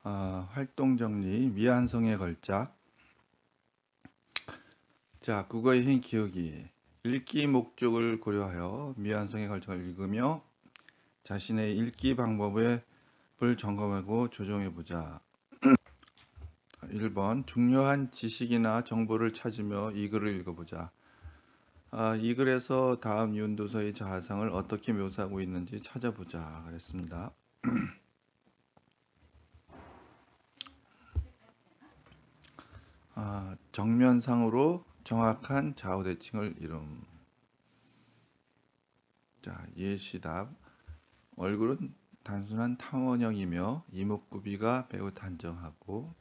활동 정리, 미완성의 걸작. 자, 국어의 흰 기억이 읽기 목적을 고려하여 미완성의 걸작을 읽으며 자신의 읽기 방법을 점검하고 조정해 보자. 1번 중요한 지식이나 정보를 찾으며 이 글을 읽어보자. 이 글에서 다음 윤도서의 자아상을 어떻게 묘사하고 있는지 찾아보자 그랬습니다. 정면상으로 정확한 좌우대칭을 이룸. 자, 예시답. 얼굴은 단순한 탐원형이며 이목구비가 매우 단정하고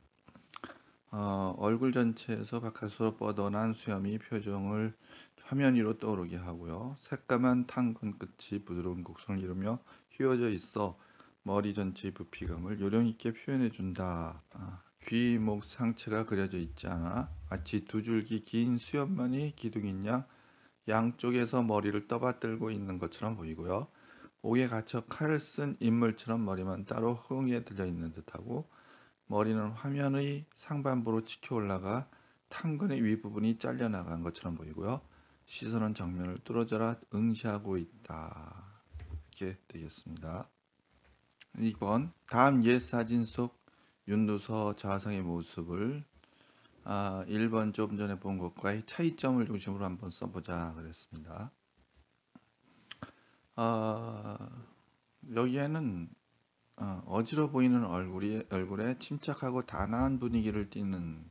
얼굴 전체에서 바깥으로 뻗어난 수염이 표정을 화면 위로 떠오르게 하고요. 새까만 탄건 끝이 부드러운 곡선을 이루며 휘어져 있어 머리 전체의 부피감을 요령있게 표현해준다. 귀, 목, 상체가 그려져 있지 않아 마치 두 줄기 긴 수염만이 기둥인 양 양쪽에서 머리를 떠받들고 있는 것처럼 보이고요. 옥에 갇혀 칼을 쓴 인물처럼 머리만 따로 허공에 들려 있는 듯하고 머리는 화면의 상반부로 치켜 올라가 탄건의 윗부분이 잘려나간 것처럼 보이고요. 시선은 정면을 뚫어져라 응시하고 있다. 이렇게 되겠습니다. 2번 다음 옛 사진 속 윤도서 자아상의 모습을 1번 좀 전에 본 것과의 차이점을 중심으로 한번 써보자 그랬습니다. 여기에는 어지러 보이는 얼굴에 침착하고 단아한 분위기를 띠는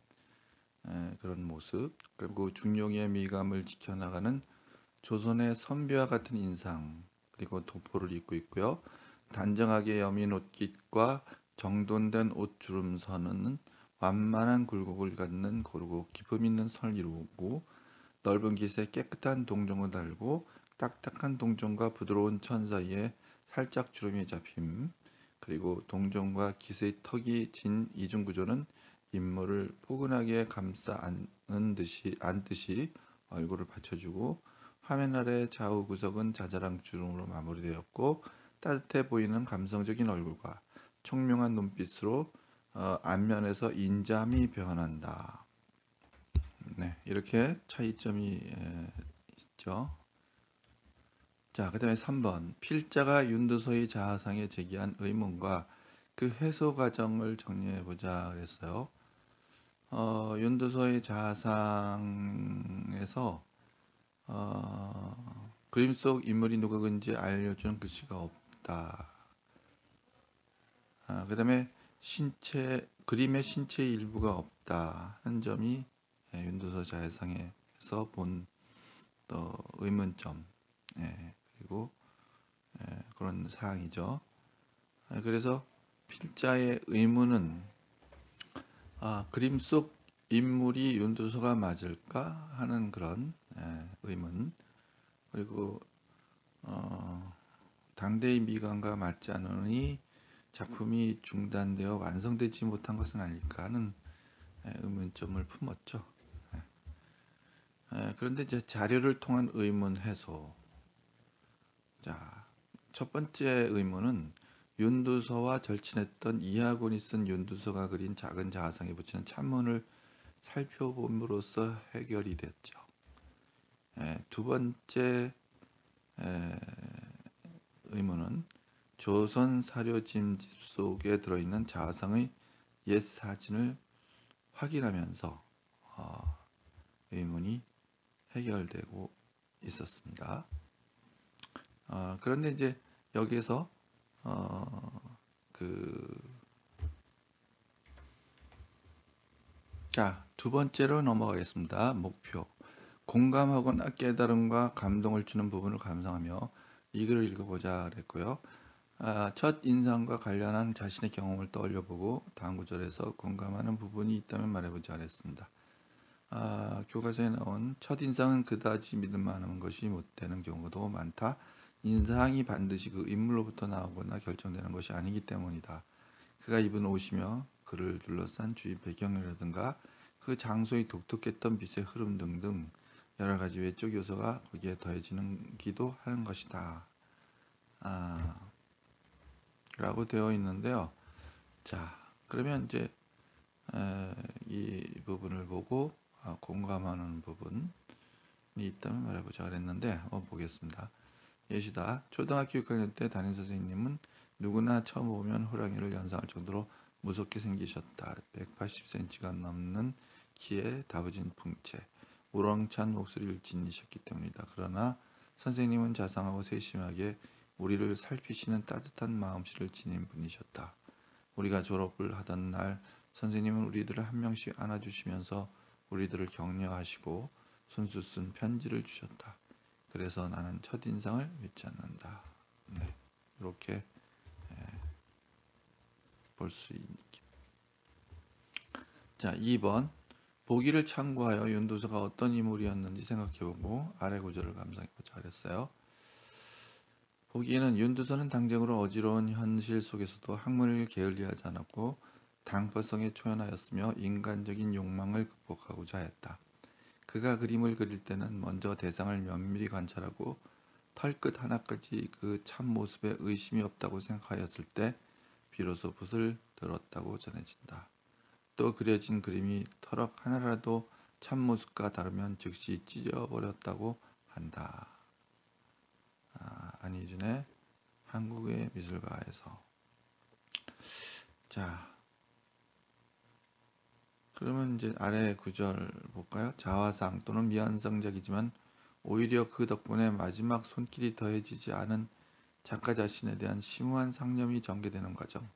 그런 모습, 그리고 중용의 미감을 지켜나가는 조선의 선비와 같은 인상, 그리고 도포를 입고 있고요. 단정하게 여민 옷깃과 정돈된 옷주름선은 완만한 굴곡을 갖는 고르고 기품 있는 선을 이루고 넓은 깃에 깨끗한 동정을 달고 딱딱한 동정과 부드러운 천 사이에 살짝 주름이 잡힘, 그리고 동정과 깃의 턱이 진 이중 구조는 인물을 포근하게 감싸 안듯이 얼굴을 받쳐주고 화면 아래 좌우 구석은 자잘한 주름으로 마무리되었고 따뜻해 보이는 감성적인 얼굴과 총명한 눈빛으로 안면에서 인자함이 변한다. 네, 이렇게 차이점이 있죠. 자, 그 다음에 3번 필자가 윤도서의 자아상에 제기한 의문과 그 해소 과정을 정리해보자 그랬어요. 윤도서의 자아상에서 그림 속 인물이 누구인지 알려주는 글씨가 없다. 그 다음에 그림의 신체 일부가 없다 하는 점이 윤도서 자아상에서 본 의문점, 그리고 그런 사항이죠. 그래서 필자의 의문은 그림 속 인물이 윤도서가 맞을까 하는 그런 의문, 그리고 당대의 미감과 맞지 않으니 작품이 중단되어 완성되지 못한 것은 아닐까 하는 의문점을 품었죠. 그런데 이제 자료를 통한 의문 해소. 자, 첫 번째 의문은 윤두서와 절친했던 이하곤이 쓴 윤두서가 그린 작은 자아상에 붙이는 찬문을 살펴봄으로써 해결이 됐죠. 두 번째 의문은 조선 사료짐집 속에 들어있는 자아상의 옛 사진을 확인하면서 의문이 해결되고 있었습니다. 그런데 이제 여기에서 두 번째로 넘어가겠습니다. 목표. 공감하거나 깨달음과 감동을 주는 부분을 감상하며 이 글을 읽어보자 그랬고요. 첫 인상과 관련한 자신의 경험을 떠올려보고 다음 구절에서 공감하는 부분이 있다면 말해보자 그랬습니다. 교과서에 나온 첫 인상은 그다지 믿을만한 것이 못 되는 경우도 많다. 인상이 반드시 그 인물로부터 나오거나 결정되는 것이 아니기 때문이다. 그가 입은 옷이며 그를 둘러싼 주위 배경이라든가 그 장소의 독특했던 빛의 흐름 등등 여러 가지 외적 요소가 거기에 더해지기도 하는 것이다. 라고 되어 있는데요. 자, 그러면 이제 이 부분을 보고 공감하는 부분이 있다면 말해보자 그랬는데 한번 보겠습니다. 예시다. 초등학교 6학년 때 담임 선생님은 누구나 처음 보면 호랑이를 연상할 정도로 무섭게 생기셨다. 180cm가 넘는 키에 다부진 풍채, 우렁찬 목소리를 지니셨기 때문이다. 그러나 선생님은 자상하고 세심하게 우리를 살피시는 따뜻한 마음씨를 지닌 분이셨다. 우리가 졸업을 하던 날 선생님은 우리들을 한 명씩 안아주시면서 우리들을 격려하시고 손수 쓴 편지를 주셨다. 그래서 나는 첫인상을 잊지 않는다. 네, 이렇게 볼 수 있게. 자, 2번. 보기를 참고하여 윤두서가 어떤 인물이었는지 생각해보고 아래 구절을 감상해보자 그랬어요. 보기에는 윤두서는 당장으로 어지러운 현실 속에서도 학문을 게을리하지 않았고 당퍼성에 초연하였으며 인간적인 욕망을 극복하고자 했다. 그가 그림을 그릴 때는 먼저 대상을 면밀히 관찰하고 털끝 하나까지 그 참모습에 의심이 없다고 생각하였을 때 비로소 붓을 들었다고 전해진다. 또 그려진 그림이 털럭 하나라도 참모습과 다르면 즉시 찢어버렸다고 한다. 안희준의 한국의 미술가에서. 자, 그러면 이제 아래 구절 볼까요? 자화상 또는 미완성작이지만 오히려 그 덕분에 마지막 손길이 더해지지 않은 작가 자신에 대한 심오한 상념이 전개되는 과정,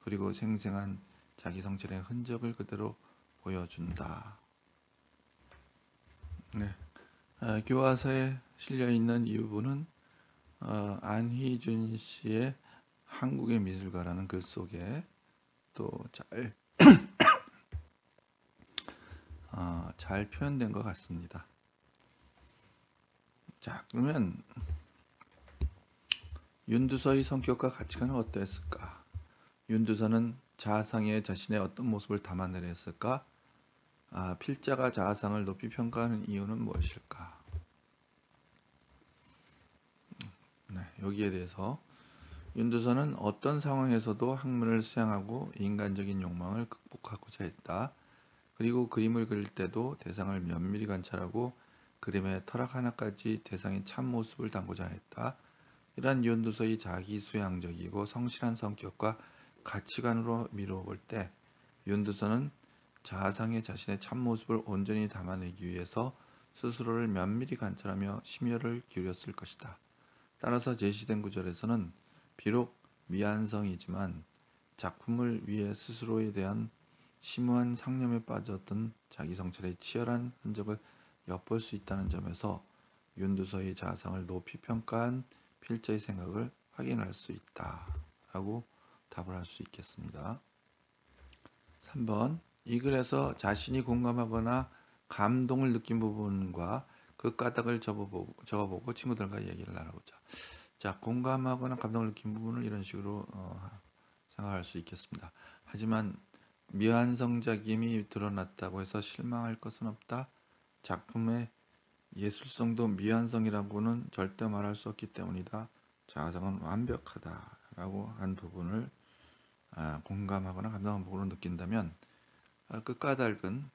그리고 생생한 자기 성찰의 흔적을 그대로 보여준다. 네. 교과서에 실려 있는 이 부분은 안희준 씨의 한국의 미술가라는 글 속에 또 잘 표현된 것 같습니다. 자, 그러면 윤두서의 성격과 가치관은 어떠했을까? 윤두서는 자아상에 자신의 어떤 모습을 담아내려 했을까? 필자가 자아상을 높이 평가하는 이유는 무엇일까? 네, 여기에 대해서 윤두서는 어떤 상황에서도 학문을 수양하고 인간적인 욕망을 극복하고자 했다. 그리고 그림을 그릴 때도 대상을 면밀히 관찰하고 그림의 털학 하나까지 대상의 참모습을 담고자 했다. 이러한 윤두서의 자기수양적이고 성실한 성격과 가치관으로 미루어볼 때 윤두서는 자아상에 자신의 참모습을 온전히 담아내기 위해서 스스로를 면밀히 관찰하며 심혈을 기울였을 것이다. 따라서 제시된 구절에서는 비록 미완성이지만 작품을 위해 스스로에 대한 심오한 상념에 빠졌던 자기 성찰의 치열한 흔적을 엿볼 수 있다는 점에서 윤두서의 자아상을 높이 평가한 필자의 생각을 확인할 수 있다 라고 답을 할 수 있겠습니다. 3번. 이 글에서 자신이 공감하거나 감동을 느낀 부분과 그 까닭을 적어보고 친구들과 얘기를 나눠보자. 자, 공감하거나 감동을 느낀 부분을 이런 식으로 생각할 수 있겠습니다. 하지만 미완성작임이 드러났다고 해서 실망할 것은 없다. 작품의 예술성도 미완성이라고는 절대 말할 수 없기 때문이다. 자아상은 완벽하다라고 한 부분을 공감하거나 감동한 부분을 느낀다면 그 까닭은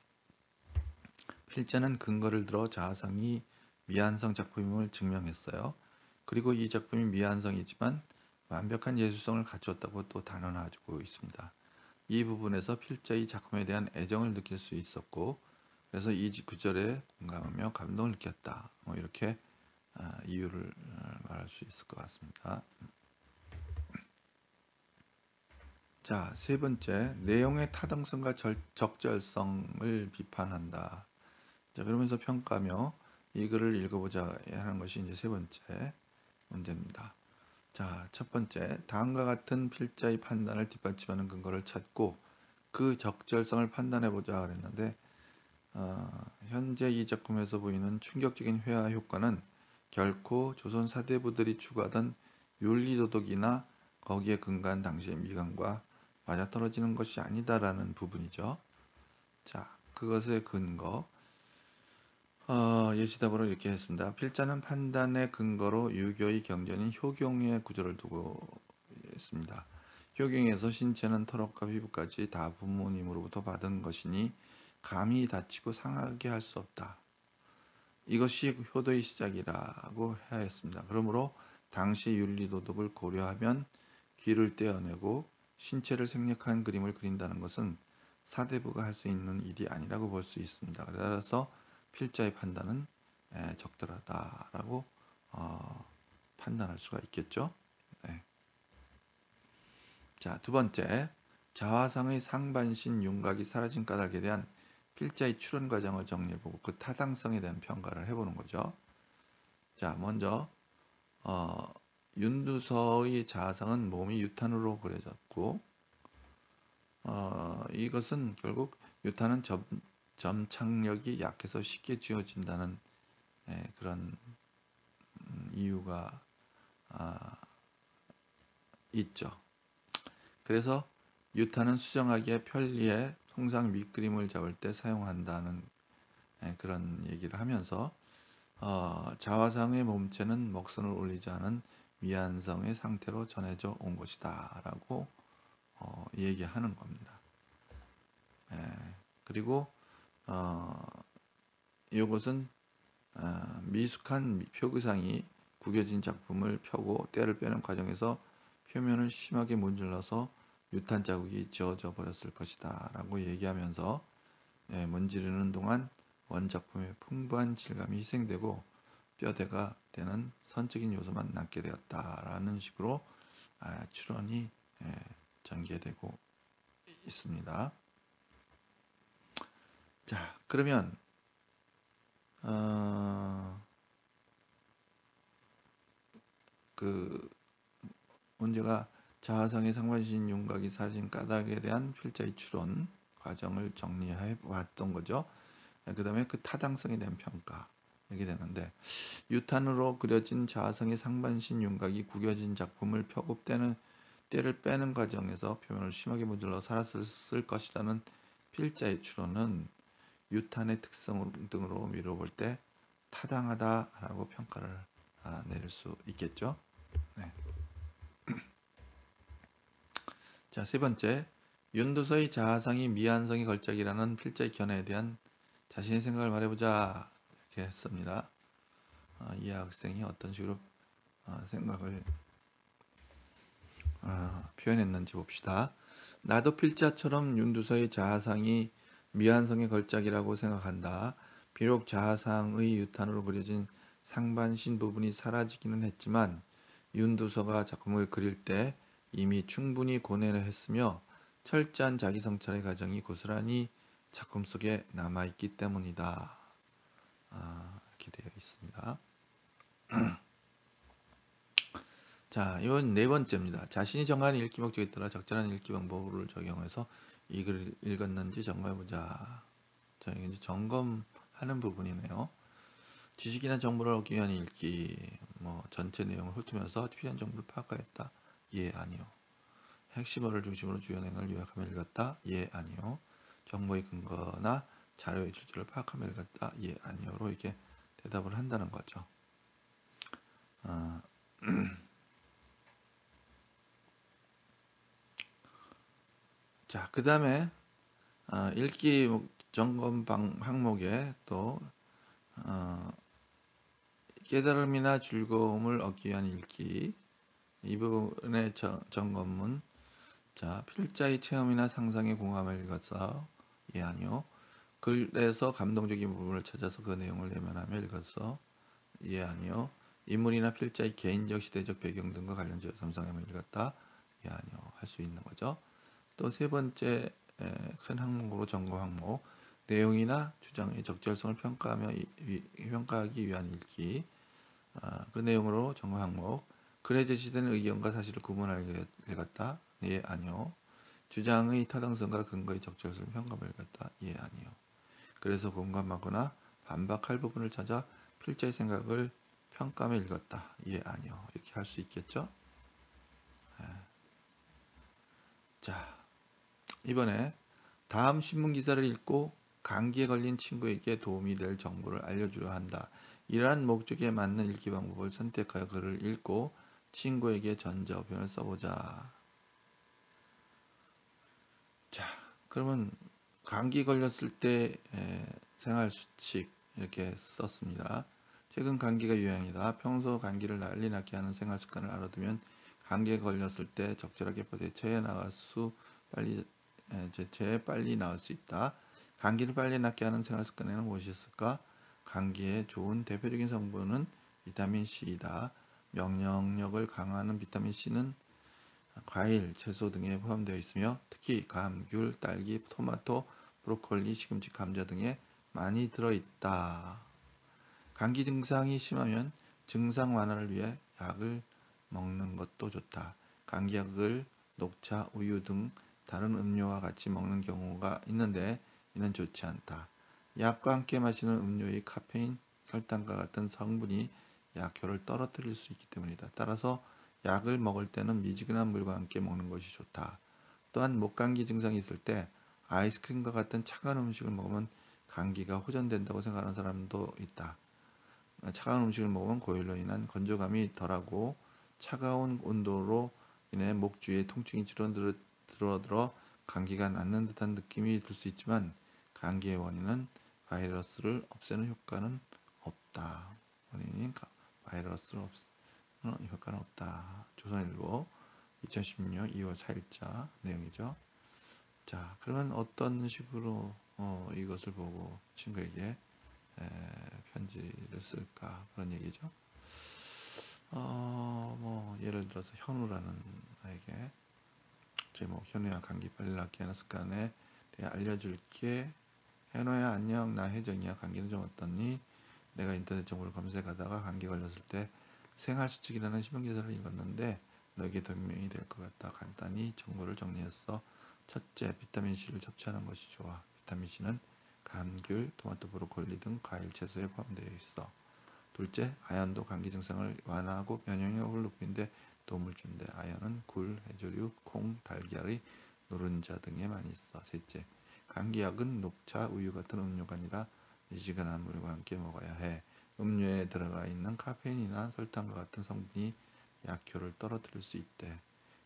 필자는 근거를 들어 자아상이 미완성 작품임을 증명했어요. 그리고 이 작품이 미완성이지만 완벽한 예술성을 갖췄다고 또 단언하고 있습니다. 이 부분에서 필자의 작품에 대한 애정을 느낄 수 있었고 그래서 이 구절에 공감하며 감동을 느꼈다. 이렇게 이유를 말할 수 있을 것 같습니다. 자, 세 번째, 내용의 타당성과 적절성을 비판한다. 자, 그러면서 평가하며 이 글을 읽어보자 하는 것이 이제 세 번째 문제입니다. 자, 첫 번째, 다음과 같은 필자의 판단을 뒷받침하는 근거를 찾고 그 적절성을 판단해보자 그랬는데 현재 이 작품에서 보이는 충격적인 회화 효과는 결코 조선 사대부들이 추구하던 윤리도덕이나 거기에 근거한 당시의 미관과 맞아떨어지는 것이 아니다라는 부분이죠. 자, 그것의 근거 예시답으로 이렇게 했습니다. 필자는 판단의 근거로 유교의 경전인 효경의 구조를 두고 있습니다. 효경에서 신체는 털옷과 피부까지 다 부모님으로부터 받은 것이니 감히 다치고 상하게 할 수 없다. 이것이 효도의 시작이라고 해야 했습니다. 그러므로 당시 윤리도덕을 고려하면 귀를 떼어내고 신체를 생략한 그림을 그린다는 것은 사대부가 할 수 있는 일이 아니라고 볼 수 있습니다. 따라서 필자의 판단은 적절하다라고 판단할 수가 있겠죠. 네. 자, 두 번째, 자화상의 상반신 윤곽이 사라진 까닭에 대한 필자의 추론 과정을 정리해보고 그 타당성에 대한 평가를 해보는 거죠. 자, 먼저 윤두서의 자화상은 몸이 유탄으로 그려졌고 이것은 결국 유탄은 점착력이 약해서 쉽게 지워진다는 그런 이유가 있죠. 그래서 유탄은 수정하기에 편리해 통상 밑그림을 잡을 때 사용한다는 그런 얘기를 하면서 자화상의 몸체는 먹선을 올리지 않은 미완성의 상태로 전해져 온 것이다 라고 얘기하는 겁니다. 그리고 이것은 미숙한 표기상이 구겨진 작품을 펴고 때를 빼는 과정에서 표면을 심하게 문질러서 유탄 자국이 지워져 버렸을 것이다 라고 얘기하면서 문지르는 동안 원작품의 풍부한 질감이 희생되고 뼈대가 되는 선적인 요소만 남게 되었다라는 식으로 추론이 전개되고 있습니다. 자, 그러면 그 문제가 자화상의 상반신 윤곽이 사라진 까닭에 대한 필자의 추론 과정을 정리해 왔던 거죠. 그 다음에 그 타당성에 대한 평가 이렇게 되는데, 유탄으로 그려진 자화상의 상반신 윤곽이 구겨진 작품을 펴고 때를 빼는 과정에서 표면을 심하게 문질러 살았을 것이라는 필자의 추론은 유탄의 특성 등으로 미뤄볼 때 타당하다라고 평가를 내릴 수 있겠죠. 네. 자, 세 번째, 윤두서의 자화상이 미완성의 걸작이라는 필자의 견해에 대한 자신의 생각을 말해보자 이렇게 했습니다. 이 학생이 어떤 식으로 생각을 표현했는지 봅시다. 나도 필자처럼 윤두서의 자화상이 미완성의 걸작이라고 생각한다. 비록 자화상의 유탄으로 그려진 상반신 부분이 사라지기는 했지만 윤두서가 작품을 그릴 때 이미 충분히 고뇌를 했으며 철저한 자기 성찰의 과정이 고스란히 작품 속에 남아있기 때문이다. 이렇게 되어 있습니다. 자, 이건 네 번째입니다. 자신이 정한 읽기 목적에 따라 적절한 읽기 방법을 적용해서 이 글을 읽었는지 점검해보자. 자, 이게 이제 점검하는 부분이네요. 지식이나 정보를 얻기 위한 읽기, 전체 내용을 훑으면서 필요한 정보를 파악하였다. 예, 아니요. 핵심어를 중심으로 주요 내용을 요약하며 읽었다. 예, 아니요. 정보의 근거나 자료의 출처를 파악하며 읽었다. 예, 아니요로 이렇게 대답을 한다는 거죠. 자, 그 다음에 읽기 점검 항목에 또 깨달음이나 즐거움을 얻기 위한 읽기, 이 부분의 점검은 자, 필자의 체험이나 상상에 공감을 읽었어. 예, 아니요. 글에서 감동적인 부분을 찾아서 그 내용을 내면하며 읽었어. 예, 아니요. 인물이나 필자의 개인적 시대적 배경 등과 관련지어 상상하며 읽었다. 예, 아니요. 할 수 있는 거죠. 또 세 번째 큰 항목으로 점검 항목, 내용이나 주장의 적절성을 평가하기 위한 읽기, 그 내용으로 점검 항목, 글에 제시되는 의견과 사실을 구분하여 읽었다. 예, 아니요. 주장의 타당성과 근거의 적절성을 평가하며 읽었다. 예, 아니요. 그래서 공감하거나 반박할 부분을 찾아 필자의 생각을 평가하며 읽었다. 예, 아니요. 이렇게 할 수 있겠죠. 자, 이번에 다음 신문 기사를 읽고 감기에 걸린 친구에게 도움이 될 정보를 알려주려 한다. 이러한 목적에 맞는 읽기 방법을 선택하여 글을 읽고 친구에게 전자우편을 써보자. 자, 그러면 감기 걸렸을 때 생활 수칙 이렇게 썼습니다. 최근 감기가 유행이다. 평소 감기를 난리 나게 하는 생활 습관을 알아두면 감기에 걸렸을 때 적절하게 대처해 나갈 수 빨리 대처해 빨리 나을 수 있다. 감기를 빨리 낫게 하는 생활 습관에는 무엇이 있을까? 감기에 좋은 대표적인 성분은 비타민 C이다. 면역력을 강화하는 비타민 C는 과일, 채소 등에 포함되어 있으며 특히 감, 귤, 딸기, 토마토, 브로콜리, 시금치, 감자 등에 많이 들어있다. 감기 증상이 심하면 증상 완화를 위해 약을 먹는 것도 좋다. 감기약을 녹차, 우유 등 다른 음료와 같이 먹는 경우가 있는데 이는 좋지 않다. 약과 함께 마시는 음료의 카페인, 설탕과 같은 성분이 약효를 떨어뜨릴 수 있기 때문이다. 따라서 약을 먹을 때는 미지근한 물과 함께 먹는 것이 좋다. 또한 목감기 증상이 있을 때 아이스크림과 같은 차가운 음식을 먹으면 감기가 호전된다고 생각하는 사람도 있다. 차가운 음식을 먹으면 고열로 인한 건조감이 덜하고 차가운 온도로 인해 목 주위의 통증이 줄어들어 감기가 낫는 듯한 느낌이 들 수 있지만 감기의 원인은 바이러스를 없애는 효과는 없다. 원인인 바이러스를 없애는 효과는 없다. 조선일보 2016년 2월 4일자 내용이죠. 자, 그러면 어떤 식으로 이것을 보고 친구에게 편지를 쓸까 그런 얘기죠. 뭐 예를 들어서 현우라는 아이에게 제목 현우야 감기 빨리 낫게 하는 습관에 대해 알려줄게. 현우야 안녕 나 혜정이야. 감기는 좀 어떻니? 내가 인터넷 정보를 검색하다가 감기 걸렸을 때 생활수칙이라는 신문기사를 읽었는데 너에게 도움이 될 것 같다. 간단히 정보를 정리했어. 첫째, 비타민C를 섭취하는 것이 좋아. 비타민C는 감, 귤, 토마토, 브로콜리 등 과일, 채소에 포함되어 있어. 둘째, 아연도 감기 증상을 완화하고 면역력을 높이는 데 도움을 준대. 아연은 굴, 해조류, 콩, 달걀의 노른자 등에 많이 있어. 셋째, 감기약은 녹차, 우유 같은 음료가 아니라 미지근한 물과 함께 먹어야 해. 음료에 들어가 있는 카페인이나 설탕과 같은 성분이 약효를 떨어뜨릴 수 있대.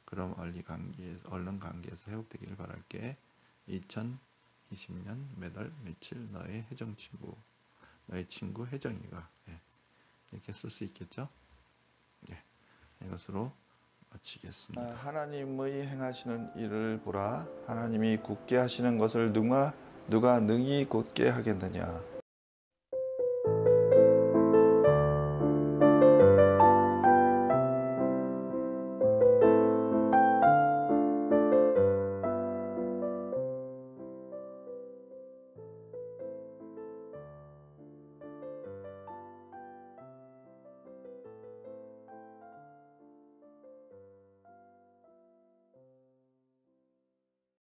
그럼 얼른 감기에서 회복되기를 바랄게. 2020년 몇월 며칠 너의 친구 혜정이가 이렇게 쓸 수 있겠죠. 이것으로 마치겠습니다. 하나님의 행하시는 일을 보라. 하나님이 굳게 하시는 것을 누가 능히 곧게 하겠느냐.